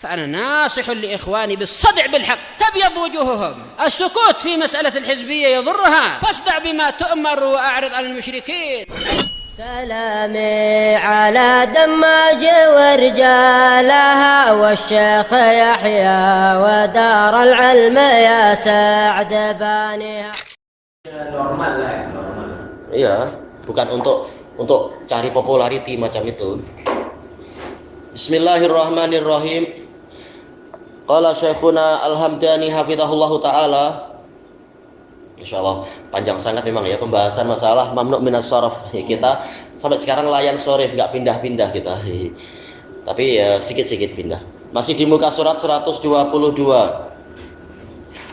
فأنا ناصح لإخواني بالصدع بالحق تبيض وجوههم. السكوت في مسألة الحزبية يضرها، فاصدع بما تؤمر وأعرض عن المشركين. سلامي على دماج ورجالها والشيخ يحيى ودار العلم يا سعد بانيها. Normal lah, normal. Iya, bukan untuk cari popularity macam itu. Bismillahirrahmanirrahim. Qala Syekhuna Al-Hamdani hafizahullahu taala. Insyaallah panjang sangat memang ya pembahasan masalah mamnu' minas sharaf. Kita sampai sekarang layan sharif, enggak pindah-pindah kita. Tapi ya sedikit-sedikit pindah. Masih di muka surat 122.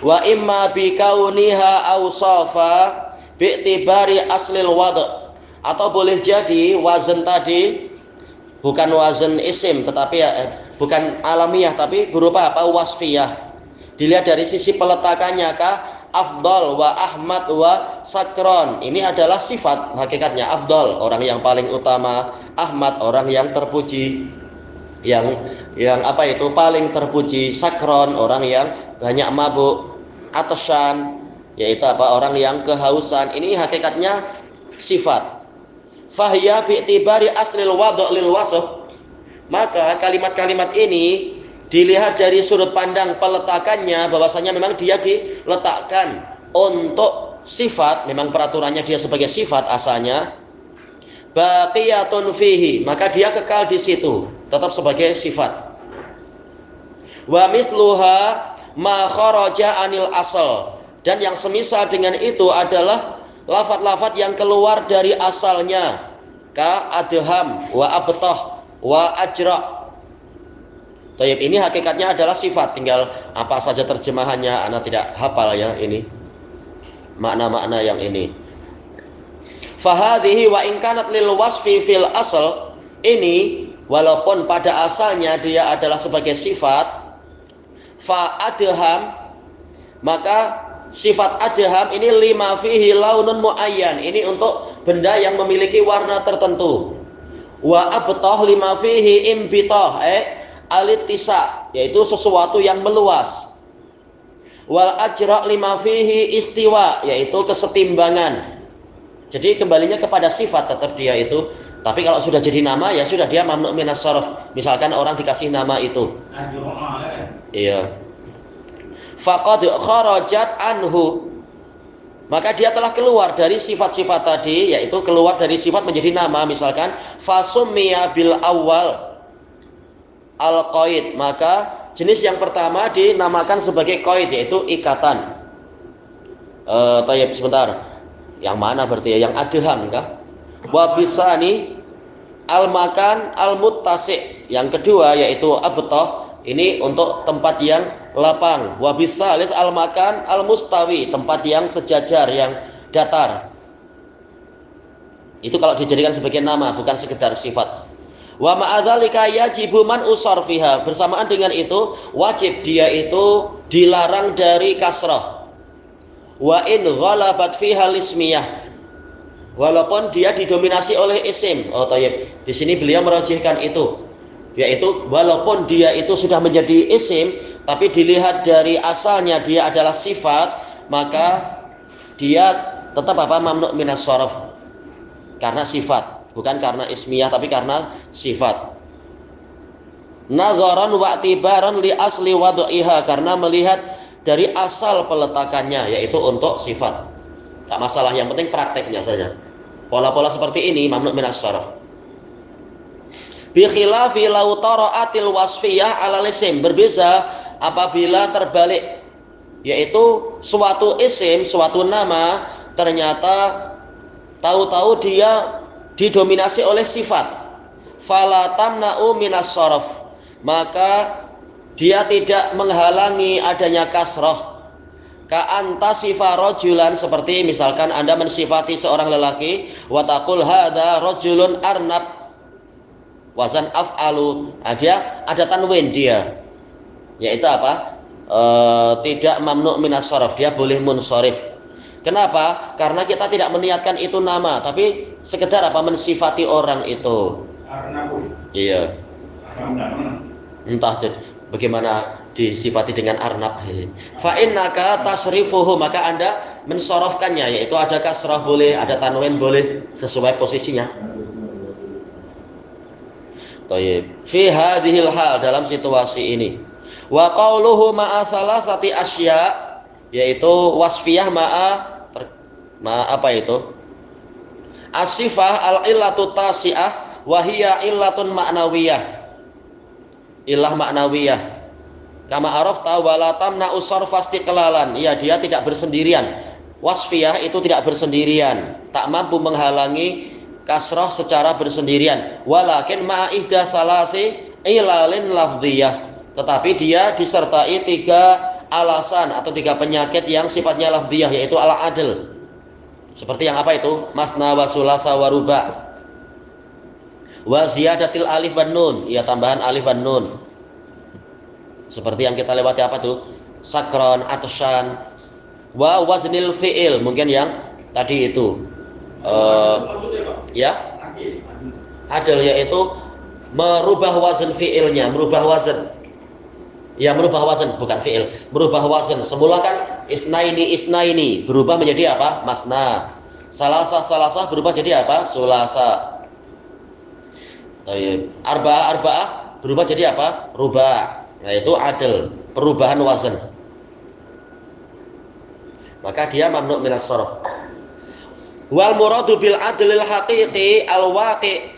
Wa imma bi kauniha awsafa bi'tibari aslil wad', atau boleh jadi wazan tadi bukan wazan isim tetapi bukan alamiah tapi berupa apa? Wasfiyah. Dilihat dari sisi peletakannya kah afdal wa ahmad wa sakron, ini adalah sifat hakikatnya. Afdal orang yang paling utama, ahmad orang yang terpuji, yang apa itu paling terpuji, sakron orang yang banyak mabuk, atasan yaitu apa orang yang kehausan. Ini hakikatnya sifat. Fahiya bi'tibari aslil wad' lil wasf, maka kalimat-kalimat ini dilihat dari sudut pandang peletakannya bahwasanya memang dia diletakkan untuk sifat, memang peraturannya dia sebagai sifat asalnya. Baqiyatun fihi, maka dia kekal di situ tetap sebagai sifat. Wa mithluha ma kharaja anil asal, dan yang semisal dengan itu adalah lafaz-lafaz yang keluar dari asalnya, ka adham wa abtah wa ajra. Tayyib, ini hakikatnya adalah sifat, tinggal apa saja terjemahannya ana tidak hafal ya ini makna-makna yang ini. Fahadhihi wa in kanat lil wasfi fil asal, ini walaupun pada asalnya dia adalah sebagai sifat, fa adham, maka sifat adham ini lima fihi launun muayyan, ini untuk benda yang memiliki warna tertentu. Wa abtah lima fihi imbitah alitisa, yaitu sesuatu yang meluas. Wal ajra lima fihi istiwa, yaitu kesetimbangan. Jadi kembalinya kepada sifat tetap dia itu. Tapi kalau sudah jadi nama ya sudah dia mamnu' minas sharaf. Misalkan orang dikasih nama itu. Iya. Faqad kharajat anhu, maka dia telah keluar dari sifat-sifat tadi, yaitu keluar dari sifat menjadi nama. Misalkan fasummiya bil awal al qaid, maka jenis yang pertama dinamakan sebagai qaid, yaitu ikatan. Tayyib sebentar. Yang mana berarti ya? Yang adham kah? Wa bisani al makan al muttasi, yang kedua yaitu abtah, ini untuk tempat yang lapang. Wa bisalis al makan al mustawi, tempat yang sejajar, yang datar. Itu kalau dijadikan sebagai nama, bukan sekedar sifat. Wa ma'adzalika yajibu man usar fiha, bersamaan dengan itu wajib dia itu dilarang dari kasrah. Wa in ghalabat fiha lismiyah, walaupun dia didominasi oleh isim. Oh tayyib, di sini beliau merajihkan itu, yaitu walaupun dia itu sudah menjadi isim tapi dilihat dari asalnya dia adalah sifat, maka dia tetap apa? Mamnu' minas sharaf, karena sifat, bukan karena ismiyah tapi karena sifat. Nadharan wa i'tibaran li asli wad'iha, karena melihat dari asal peletakannya, yaitu untuk sifat. Tak masalah, yang penting prakteknya saja. Pola-pola seperti ini mamnu' minas sharaf. Bi khilafi law tara'atil wasfiyah ala isim, berbeza apabila terbalik, yaitu suatu isim, suatu nama ternyata tahu-tahu dia didominasi oleh sifat. Fala tamna'u minas sharaf, maka dia tidak menghalangi adanya kasrah. Ka anta sifa rajulan, seperti misalkan Anda mensifati seorang lelaki, wa taqul hadza rajulun arnab, wazan af'alu, ada tanwin dia, yaitu apa? Tidak mamnu' minas sharaf, dia boleh munsharif. Kenapa? Karena kita tidak meniatkan itu nama, tapi sekedar apa? Mensifati orang itu. Iya. Entah Bagaimana disifati dengan arnab? Fa innaka tasrifuhu, maka Anda mensorofkannya, yaitu ada kasrah boleh, ada tanwin boleh, sesuai posisinya. Thayyib. Fi hadhil hal, dalam situasi ini. Wa qauluhu ma'a salasati asya, yaitu wasfiyah ma'a apa itu? As-sifah al-illatu tasi'ah wa hiya illatun ma'nawiyah. Ilah ma'nawiyah. Kama arafta wala tamna'u sarfa istiqlalan. Ya, dia tidak bersendirian. Wasfiyah itu tidak bersendirian, tak mampu menghalangi kasrah secara bersendirian. Walakin ma'idda salasi ilalin lafdhiyah. Tetapi dia disertai 3 alasan atau 3 penyakit yang sifatnya lafdhiyah, yaitu al-adl. Seperti yang apa itu? Masna wa sulasa wa ruba'. Wa ziyadatil alif wan nun, ya tambahan alif wan nun. Seperti yang kita lewati apa tuh? Sakron, atsyan. Wa waznil fi'il, mungkin yang tadi itu. Ya. Adil, yaitu merubah wazn fi'ilnya, merubah wazn. Ya, merubah wazn, bukan fi'il, merubah wazn. Semula kan isnaini berubah menjadi apa? Masna. Salasa berubah jadi apa? Sulasa. Arba'ah berubah jadi apa? Ruba'. Nah, itu adil, perubahan wazn. Maka dia mamnu' minas sarf. Wal muradu bil adlil haqiqi al waqi'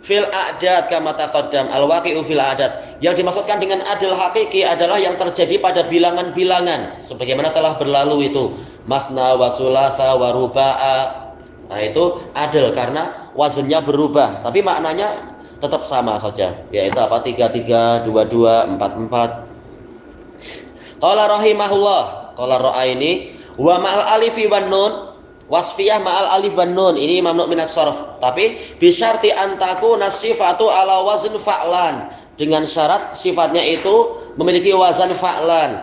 fil a'dad kama taqaddam. Al waqi'u fil a'dad. Yang dimaksudkan dengan adil hakiki adalah yang terjadi pada bilangan-bilangan sebagaimana telah berlalu itu. Masna wa sulasa wa ruba'a. Nah, itu adil karena wazannya berubah, tapi maknanya tetap sama saja, yaitu apa? 33, 22, 44. Qala rahimahullah, qala ra'aini wa ma'al alifi wan nun, wasfiyah ma'al alif wan nun, ini mamnu' minas sarf, tapi bi syarti an takuna sifatu ala wazn fa'lan, dengan syarat sifatnya itu memiliki wazan fa'lan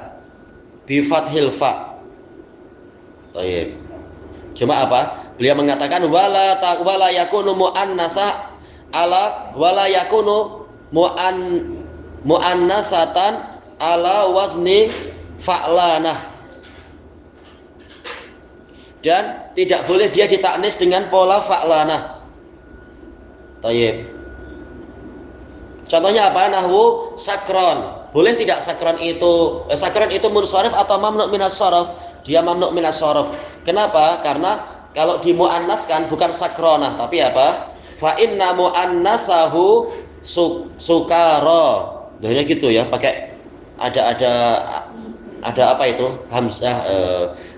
bi fathil fa'. Baik. Cuma apa? Beliau mengatakan wala yakunu muannasah ala wala yakunu muannasatan ala wazni fa'lanah. Dan tidak boleh dia ditaknis dengan pola fa'lanah. Tayyib. Contohnya apa? Nahwu sakron. Boleh tidak sakron itu munsharif atau mamnu' minas sarf? Dia mamnu' minas sarf. Kenapa? Karena kalau dimuannaskan bukan sakronah, tapi apa? Fa inna muannasahu sukara. Dahnya gitu ya, pakai ada apa itu? Hamzah,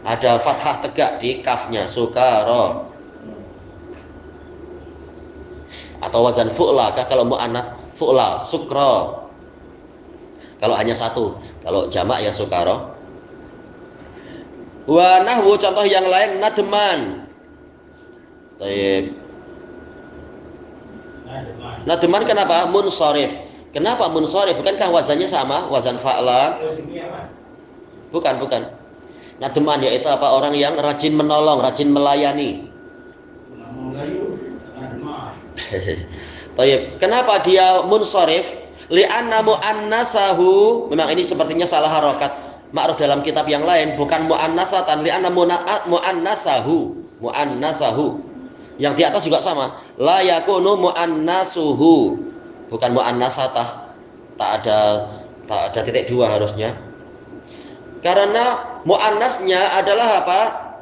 ada fathah tegak di kafnya, sukara. Atau wazan fu'la, kalau muannas fu'la, sukra. Kalau hanya satu, kalau jamak ya sukara. Wa nahwu, contoh yang lain, nadman. Baik. Nadman kenapa? Munsharif. Kenapa munsharif? Bukankah wazannya sama? Wazan fa'la? Bukan. Nadman yaitu apa? Orang yang rajin menolong, rajin melayani. Baik. Kenapa dia munsharif? Li'anna muannasahu, memang ini sepertinya salah harokat. Ma'ruf dalam kitab yang lain bukan muannasatan, li'anna muannasahu. Yang di atas juga sama. La yakunu muannasuhu. Bukan muannasatah. Tak ada titik 2 harusnya. Karena muannasnya adalah apa?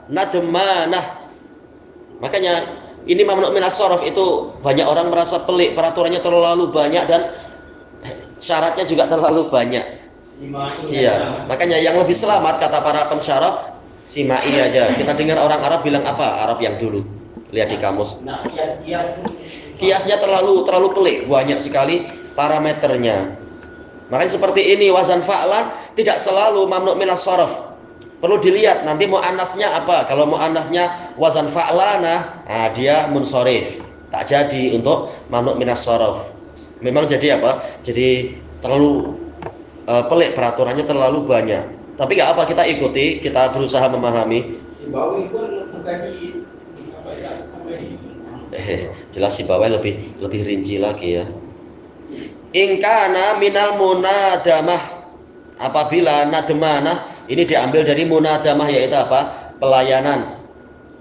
Nadmanah. Makanya ini mamnu' minas sarf itu banyak orang merasa pelik, peraturannya terlalu banyak dan syaratnya juga terlalu banyak. Iya, makanya yang lebih selamat kata para pensyarah simai aja. Kita dengar orang Arab bilang apa? Arab yang dulu. Lihat di kamus. Kiasnya terlalu pelik, banyak sekali parameternya. Makanya seperti ini wazan fa'lan tidak selalu mamnu' minas sarf. Perlu dilihat nanti muannasnya apa. Kalau muannasnya wazan fa'lanah, nah dia munsharif. Tak jadi untuk mamnu' minas sarf. Memang jadi apa? Jadi terlalu pelik, peraturannya terlalu banyak. Tapi nggak apa, kita ikuti, kita berusaha memahami. Jelas si bawah lebih rinci lagi ya. ingkana minal munadamah, apabila nadmanah ini diambil dari munadamah, yaitu apa? Pelayanan.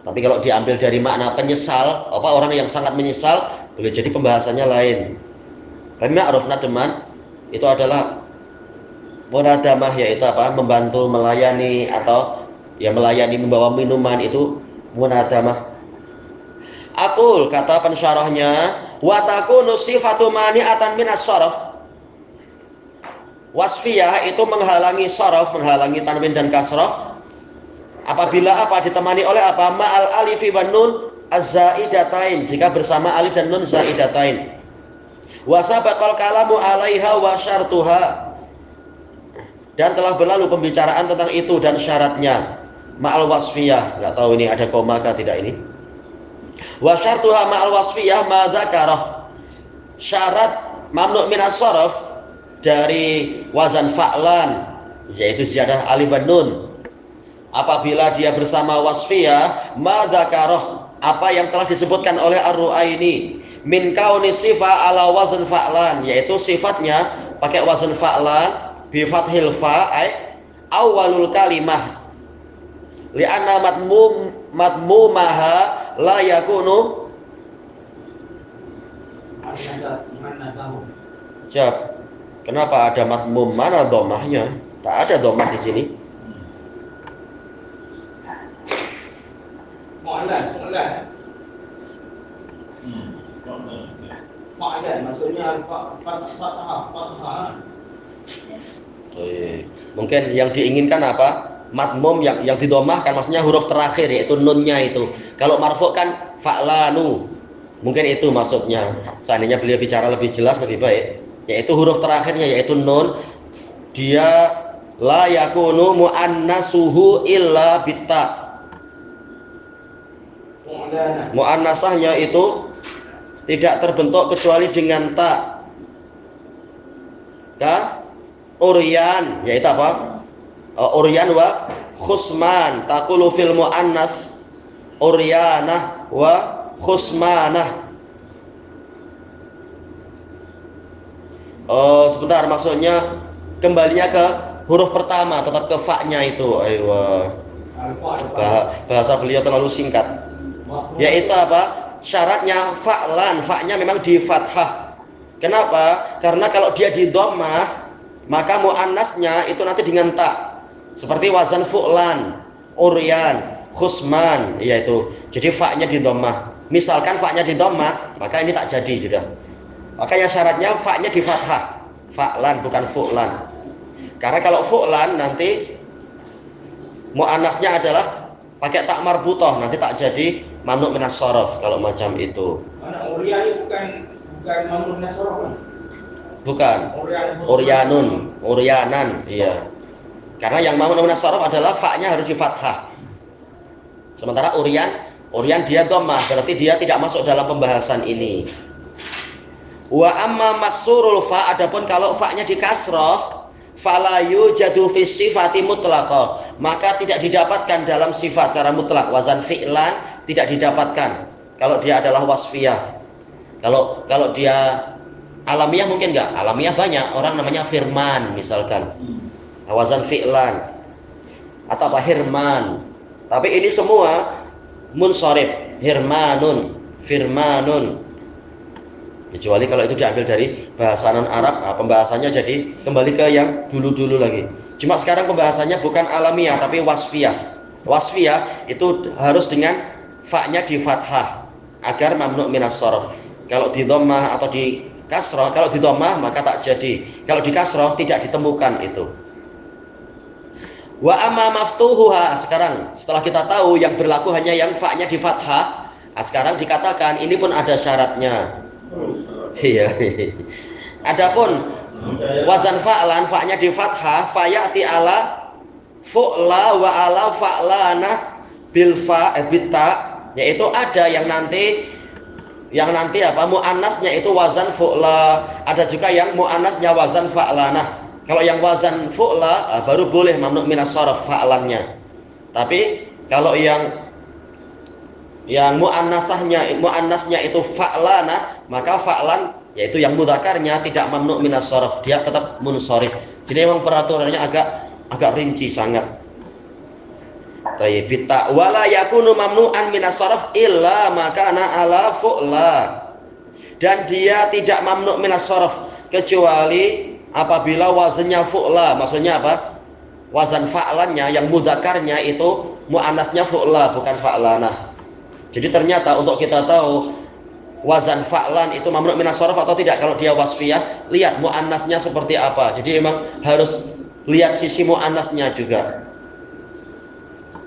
Tapi kalau diambil dari makna penyesal, apa orang yang sangat menyesal, boleh jadi pembahasannya lain. Tapi ma'ruf nadman itu adalah munadamah, yaitu apa? Membantu, melayani, atau ya melayani membawa minuman, itu munadamah. Aqul, kata pensyarahnya, wa takunu sifatu mani'atan minas saraf. Wasfiyah itu menghalangi saraf, menghalangi tanwin dan kasrah. Apabila apa? Ditemani oleh apa? Ma'al alifi wan nun az-zaidatain, jika bersama alif dan nun zaidatain. Wa sabaqal kalamu 'alaiha wa syartuha, dan telah berlalu pembicaraan tentang itu dan syaratnya. Ma'al wasfiyah, enggak tahu ini ada koma kah tidak ini. Wa syartuha ma'al wasfiyah ma dzakarah. Syarat mamnu' minas saraf dari wazan fa'lan, yaitu ziyadah alif dan nun, apabila dia bersama wasfiyah, ma dzakarah, apa yang telah disebutkan oleh Ar-Ru'aini, min kauni sifat ala wazn fa'lan, yaitu sifatnya pakai wazan fa'lan bi fathil fa' awalul kalimah, li'anna madmumaha la yakunu. Jawab, kenapa ada madmum? Mana domahnya? Tak ada domah di sini. Maksudnya fathah. Mungkin yang diinginkan apa? Madmum yang didomahkan, maksudnya huruf terakhir, yaitu nunnya itu. Kalau marfu kan fa'lanu, mungkin itu maksudnya. Seandainya beliau bicara lebih jelas, lebih baik, yaitu huruf terakhirnya, yaitu nun, dia la yakunu muannasuhu illa bitta. Muannasahnya itu tidak terbentuk kecuali dengan ta. Ka uryan, yaitu apa? Uryan wa khusman, taqulu fil muannas uryanah wa khusmanah. Sebentar, maksudnya kembalinya ke huruf pertama, tetap ke fa-nya itu. Bahasa beliau terlalu singkat. Yaitu apa? Syaratnya fa'lan, fa-nya memang di fathah. Kenapa? Karena kalau dia di dhammah, maka muannasnya itu nanti dengan ta. Seperti wazan fu'lan, uryan, khusman, yaitu. Jadi fa-nya di dhammah. Misalkan fa-nya di dhammah, maka ini tak jadi sudah. Makanya syaratnya fa-nya di fathah. Fa'lan bukan fu'lan. Karena kalau fu'lan nanti muannasnya adalah pakai tak marbutah, nanti tak jadi mamnu' minas saraf kalau macam itu. Karena uryan itu bukan mamnu' minas saraf kan? Bukan. Uryanun, uryanan, iya. Karena yang mamnu' minas saraf adalah fa-nya harus di fathah. Sementara uryan dia dhammah, berarti dia tidak masuk dalam pembahasan ini. Wa amma maksurul fa, adapun kalau fa-nya di kasrah, fala yujadu fi sifati mutlaqah, maka tidak didapatkan dalam sifat secara mutlak. Wazan fi'lan tidak didapatkan kalau dia adalah wasfiyah. Kalau dia alamiah mungkin enggak. Alamiah banyak orang namanya firman misalkan. Wazan fi'lan atau apa hirman. Tapi ini semua munsharif, hirmanun, firmanun. Kecuali kalau itu diambil dari bahasa non-Arab, pembahasannya jadi kembali ke yang dulu-dulu lagi. Cuma sekarang pembahasannya bukan alamiah tapi wasfiyah. Wasfiyah itu harus dengan fa-nya di fathah agar mamnu' minas sarf. Kalau di dhammah atau di kasrah, kalau di dhammah maka tak jadi. Kalau di kasrah tidak ditemukan itu. Wa amma maftuhuha, sekarang setelah kita tahu yang berlaku hanya yang fa-nya di fathah, sekarang dikatakan ini pun ada syaratnya. Iya. Adapun wazan fa'lan, fa-nya di fathah, fayati ala fu'la wa ala fa'lana bil bitta, yaitu ada yang nanti apa muannasnya itu wazan fu'la, ada juga yang muannasnya wazan fa'lanah. Kalau yang wazan fu'la baru boleh mamnu' minas sarf fa'lannya. Tapi kalau yang muannasnya itu fa'lana, maka fa'lan yaitu yang mudzakarnya tidak mamnu minas sharaf, dia tetap munsharif. Jadi memang peraturannya agak rinci sangat. Tayyib, wala yakunu mamnu'an minas sharaf illa makana ala fu'la. Dan dia tidak mamnu minas sharaf kecuali apabila wazannya fu'la. Maksudnya apa? Wazan fa'lannya yang mudzakarnya itu muannasnya fu'la bukan fa'lanah. Jadi ternyata untuk kita tahu wazan fa'lan itu mamnu minas sharaf atau tidak, kalau dia wasfiyah, lihat muannasnya seperti apa. Jadi memang harus lihat sisi muannasnya juga.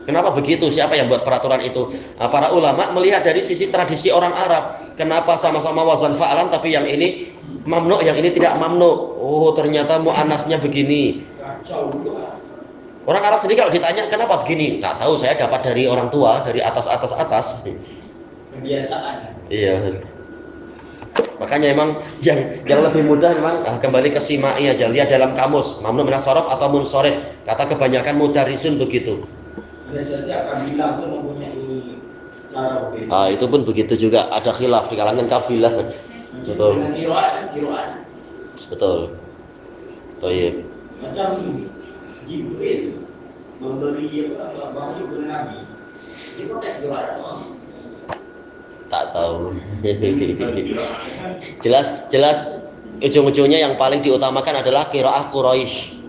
Kenapa begitu? Siapa yang buat peraturan itu? Nah, para ulama melihat dari sisi tradisi orang Arab. Kenapa sama-sama wazan fa'lan tapi yang ini mamnu, yang ini tidak mamnu? Oh, ternyata muannasnya begini. Orang Arab sendiri kalau ditanya kenapa begini, nggak tahu, saya dapat dari orang tua, dari atas. Kebiasaan. Iya. Makanya emang yang lebih mudah memang kembali ke simai aja, lihat dalam kamus mamnu minas sharaf atau munsharif. Kata kebanyakan mudarisun begitu. Setiap kabilah itu mempunyai cara berbeda. Itu pun begitu juga, ada khilaf di kalangan kabilah. Betul. Kiroan. Betul. Baik. Macam ini, Jibril memberi baju ke Nabi. Dia pakai kiroan. Tak tahu. Jelas ujung-ujungnya yang paling diutamakan adalah qiraah Quraisy.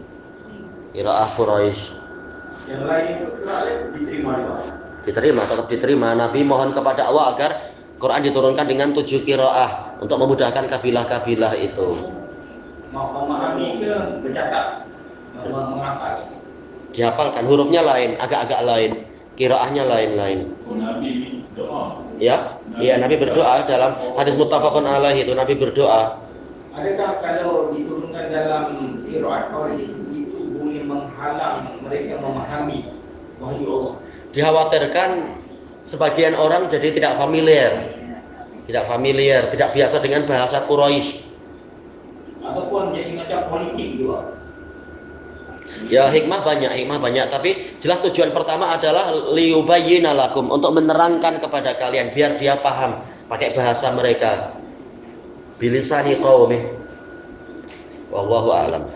Qiraah Quraisy. Yang lain itu diterima juga. Diterima, tetap diterima. Nabi mohon kepada Allah agar Quran diturunkan dengan 7 qiraah untuk memudahkan kabilah-kabilah itu. Memahami ke bercakap, menghafal. Dihafalkan, hurufnya lain, agak-agak lain, qiraahnya lain-lain. Nabi doa. Ya, iya, Nabi berdoa dalam hadis muttafaqun alaih itu, Nabi berdoa. Adakah kalau diturunkan dalam qiraat itu boleh menghalang mereka memahami wahyu Allah? Dikhawatirkan sebagian orang jadi tidak familiar, tidak biasa dengan bahasa Quraisy. Ataupun jadi macam politik juga. Ya, hikmah banyak, tapi jelas tujuan pertama adalah liyubayyina lakum, untuk menerangkan kepada kalian biar dia paham pakai bahasa mereka. Bilisani qaumih. Wallahu a'lam.